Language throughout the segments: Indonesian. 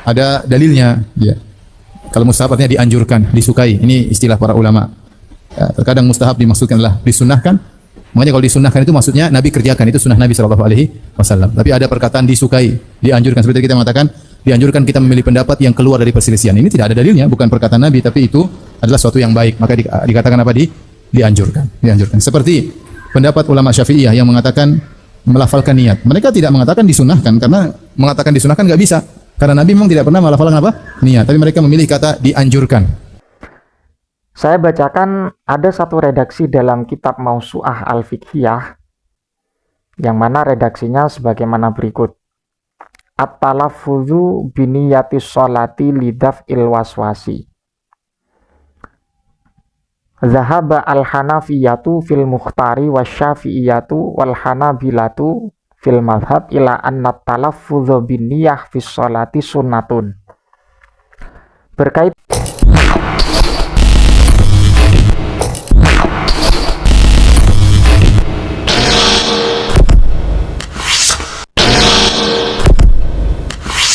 Ada dalilnya, ya. Kalau mustahab artinya dianjurkan, disukai. Ini istilah para ulama. Ya, terkadang mustahab dimaksudkan adalah disunnahkan. Makanya kalau disunnahkan itu maksudnya Nabi kerjakan, itu sunnah Nabi Shallallahu Alaihi Wasallam. Tapi ada perkataan disukai, dianjurkan. Seperti kita mengatakan, dianjurkan kita memilih pendapat yang keluar dari perselisihan. Ini tidak ada dalilnya, bukan perkataan Nabi, tapi itu adalah suatu yang baik. Maka dikatakan apa? Dianjurkan. Dianjurkan. Seperti pendapat ulama Syafi'iyah yang mengatakan melafalkan niat. Mereka tidak mengatakan disunahkan, karena mengatakan disunahkan nggak bisa. Karena Nabi memang tidak pernah melafalkan apa? Niat. Tapi mereka memilih kata dianjurkan. Saya bacakan ada satu redaksi dalam kitab Mausu'ah Al-Fiqhiyah yang mana redaksinya sebagaimana berikut. At-talaffuzu biniyatis sholati lidaf'il waswasi. Zahaba al-hanafiyatu fil mukhtari wasyafi'iyatu wal hanabilatu fil madhab ila anna talaffuzu biniyah fis sholati sunnatun. Berkait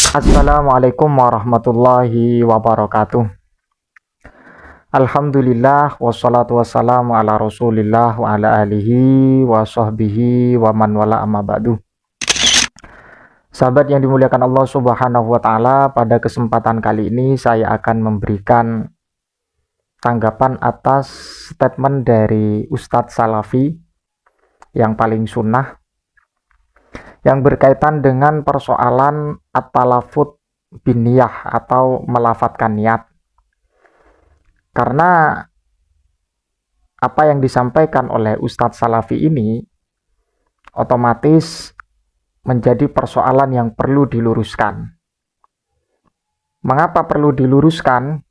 Assalamualaikum warahmatullahi wabarakatuh. Alhamdulillah wassalatu wassalamu ala rasulillah wa ala alihi wa sahbihi wa man wala amma ba'du. Sahabat yang dimuliakan Allah subhanahu wa ta'ala, pada kesempatan kali ini saya akan memberikan tanggapan atas statement dari Ustadz Salafi yang paling sunnah yang berkaitan dengan persoalan at-talafut bin niyah atau melafatkan niat. Karena apa yang disampaikan oleh Ustadz Salafi ini otomatis menjadi persoalan yang perlu diluruskan. Mengapa perlu diluruskan?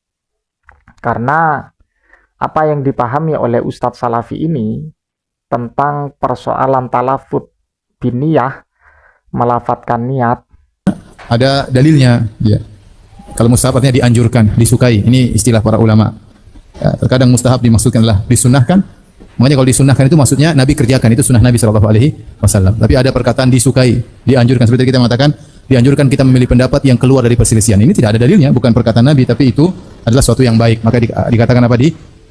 Karena apa yang dipahami oleh Ustadz Salafi ini tentang persoalan talafut bin niyah, melafatkan niat, ada dalilnya, ya. Kalau mustahab artinya dianjurkan, disukai. Ini istilah para ulama. Ya, terkadang mustahab dimaksudkan adalah disunnahkan. Makanya kalau disunnahkan itu maksudnya Nabi kerjakan, itu sunnah Nabi Shallallahu Alaihi Wasallam. Tapi ada perkataan disukai, dianjurkan. Seperti kita mengatakan, dianjurkan kita memilih pendapat yang keluar dari perselisihan. Ini tidak ada dalilnya, bukan perkataan Nabi, tapi itu adalah suatu yang baik. Maka dikatakan apa?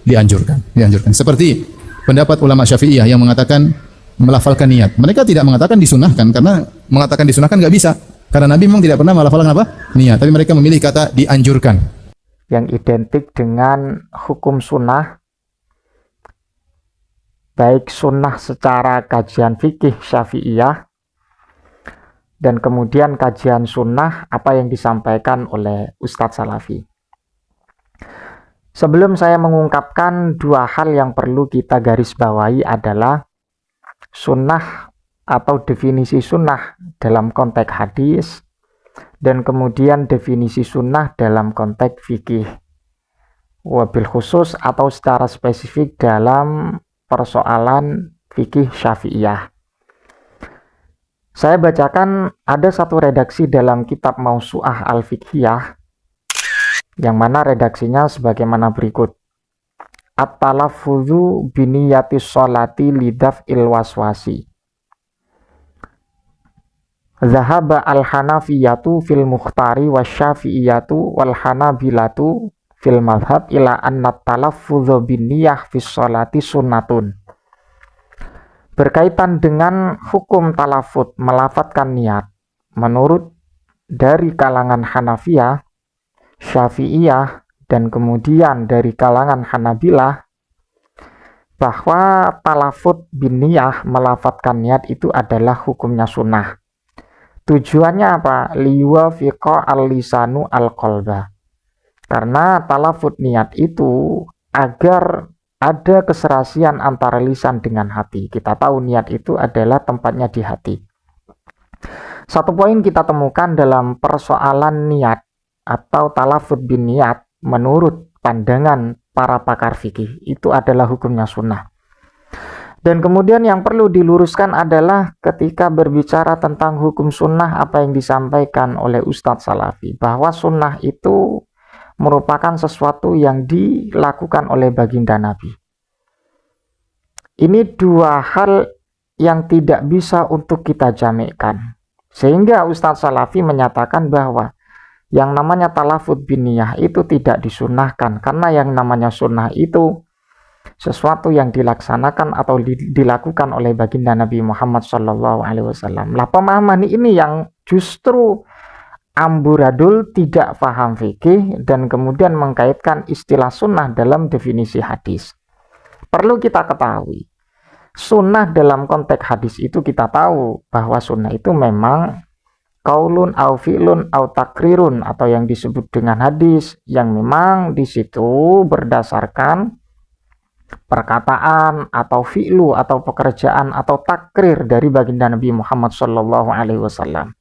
Dianjurkan. Dianjurkan. Seperti pendapat ulama Syafi'iyah yang mengatakan melafalkan niat. Mereka tidak mengatakan disunahkan, karena mengatakan disunahkan nggak bisa. Karena Nabi memang tidak pernah melafalkan apa? Niat. Tapi mereka memilih kata dianjurkan. yang identik dengan hukum sunnah, baik sunnah secara kajian fikih Syafi'iyah, dan kemudian kajian sunnah apa yang disampaikan oleh Ustadz Salafi. Sebelum saya mengungkapkan, dua hal yang perlu kita garis bawahi adalah sunnah atau definisi sunnah dalam konteks hadis, dan kemudian definisi sunnah dalam konteks fikih, wabil khusus atau secara spesifik dalam persoalan fikih Syafi'iyah. Saya bacakan ada satu redaksi dalam kitab Mausu'ah Al-Fiqhiyah yang mana redaksinya sebagaimana berikut. At-talaffuzu biniyatis sholati lidaf'il waswasi. Zahaba al-hanafiyatu fil mukhtari wasyafi'iyatu wal hanabilatu fil madhab ila anna talaffudhu bin niyah fis sholati sunnatun. Berkaitan dengan hukum talafut, melafatkan niat, menurut dari kalangan Hanafiyah, Syafi'iyah, dan kemudian dari kalangan Hanabilah, bahwa talafut bin niyah, melafatkan niat itu adalah hukumnya sunnah. Tujuannya apa? Liwafiqa al-lisanu al-qalba. Karena talafut niat itu agar ada keserasian antara lisan dengan hati. Kita tahu niat itu adalah tempatnya di hati. Satu poin kita temukan dalam persoalan niat atau talafut bin niat menurut pandangan para pakar fikih itu adalah hukumnya sunnah. Dan kemudian yang perlu diluruskan adalah ketika berbicara tentang hukum sunnah, apa yang disampaikan oleh Ustadz Salafi, bahwa sunnah itu merupakan sesuatu yang dilakukan oleh baginda Nabi. Ini dua hal yang tidak bisa untuk kita jamikkan. Sehingga Ustadz Salafi menyatakan bahwa Yang namanya talafut biniyah itu tidak disunahkan, karena yang namanya sunnah itu sesuatu yang dilaksanakan atau dilakukan oleh baginda Nabi Muhammad SAW. Lah pemahaman ini yang justru amburadul, tidak paham fikih, dan kemudian mengkaitkan istilah sunnah dalam definisi hadis. Perlu kita ketahui, sunnah dalam konteks hadis itu kita tahu bahwa sunnah itu memang qaulun au fi'lun au takrirun, atau yang disebut dengan hadis, yang memang di situ berdasarkan perkataan atau fi'lu atau pekerjaan atau takrir dari baginda Nabi Muhammad SAW.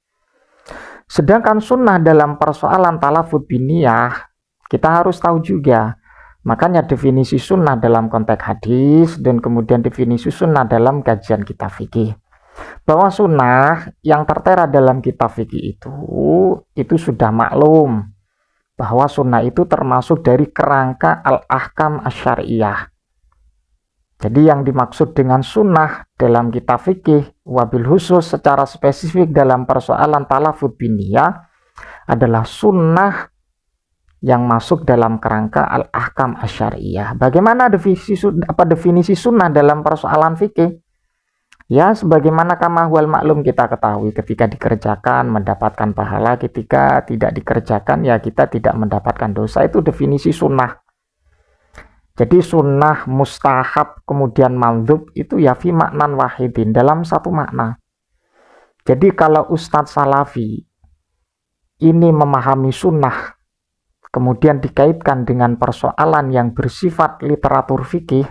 Sedangkan sunnah dalam persoalan talafut biniyah kita harus tahu juga. Makanya definisi sunnah dalam konteks hadis dan kemudian definisi sunnah dalam kajian kitab fikih. Bahwa sunnah yang tertera dalam kitab fikih itu sudah maklum bahwa sunnah itu termasuk dari kerangka al-ahkam asy-syar'iyyah. Jadi yang dimaksud dengan sunnah dalam kitab fikih, wabil khusus secara spesifik dalam persoalan talafut biniyah, adalah sunnah yang masuk dalam kerangka al-ahkam asy-syar'iyyah. Bagaimana definisi sunnah dalam persoalan fikih? Ya, sebagaimana kama huwal maklum kita ketahui, ketika dikerjakan mendapatkan pahala, ketika tidak dikerjakan ya kita tidak mendapatkan dosa. Itu definisi sunnah. Jadi sunnah, mustahab, kemudian mandhub itu ya fi maknan wahidin, dalam satu makna. Jadi kalau Ustadz Salafi ini memahami sunnah, kemudian dikaitkan dengan persoalan yang bersifat literatur fikih,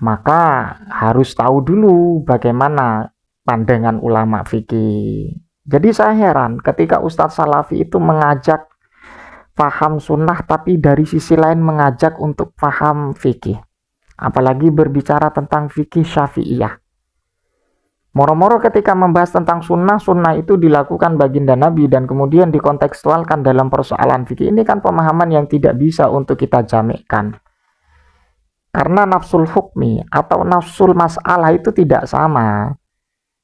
maka harus tahu dulu bagaimana pandangan ulama fikih. Jadi saya heran ketika Ustadz Salafi itu mengajak paham sunnah, tapi dari sisi lain mengajak untuk paham fikih, apalagi berbicara tentang fikih syafi'iyah. Moro-moro ketika membahas tentang sunnah, sunnah itu dilakukan baginda Nabi dan kemudian dikontekstualkan dalam persoalan fikih. Ini kan pemahaman yang tidak bisa untuk kita jamikkan, karena nafsul hukmi atau nafsul mas'alah itu tidak sama.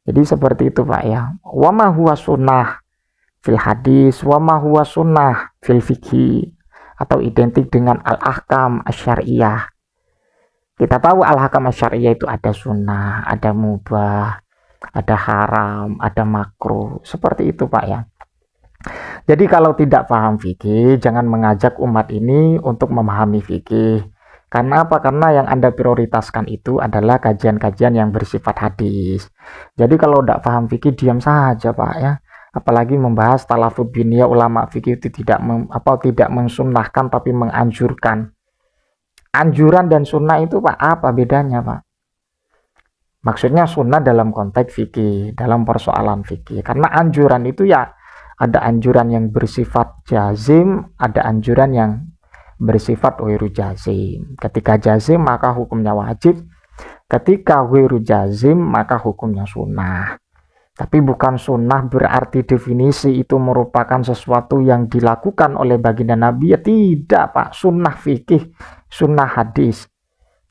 Jadi seperti itu Pak ya. Wa ma huwa sunnah fil hadis wa ma huwa sunnah fil fikhi, atau identik dengan al-ahkam asy-syar'iyyah. Kita tahu al-ahkam asy-syar'iyyah itu ada sunnah, ada mubah, ada haram, ada makruh. Seperti itu Pak ya. Jadi kalau tidak paham fikih, jangan mengajak umat ini untuk memahami fikih. Karena apa? Karena yang Anda prioritaskan itu adalah kajian-kajian yang bersifat hadis. Jadi kalau tidak paham fikih, diam saja Pak ya. Apalagi membahas talafut biniyah, ulama fikih itu tidak mensunnahkan tapi menganjurkan. Anjuran dan sunnah itu Pak, apa bedanya Pak? Maksudnya sunnah dalam konteks fikih, dalam persoalan fikih. Karena anjuran itu ya ada anjuran yang bersifat jazim, ada anjuran yang bersifat ghairu jazim. Ketika jazim maka hukumnya wajib, ketika ghairu jazim maka hukumnya sunnah. Tapi bukan sunnah berarti definisi itu merupakan sesuatu yang dilakukan oleh baginda Nabi. Ya tidak Pak, sunnah fikih, sunnah hadis.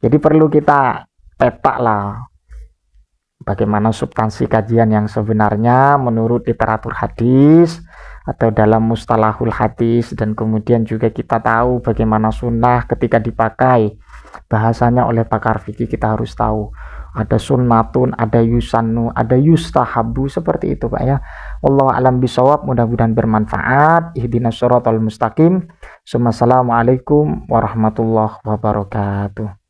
Jadi perlu kita petak lah bagaimana substansi kajian yang sebenarnya menurut literatur hadis atau dalam mustalahul hadis, dan kemudian juga kita tahu bagaimana sunnah ketika dipakai bahasanya oleh pakar fikih. Kita harus tahu ada sunnatun, ada yusannu, ada yustahabu, seperti itu Pak ya. Wallahu a'lam bishawab, mudah-mudahan bermanfaat. Ihdinas shiratal mustaqim. Assalamualaikum warahmatullahi wabarakatuh.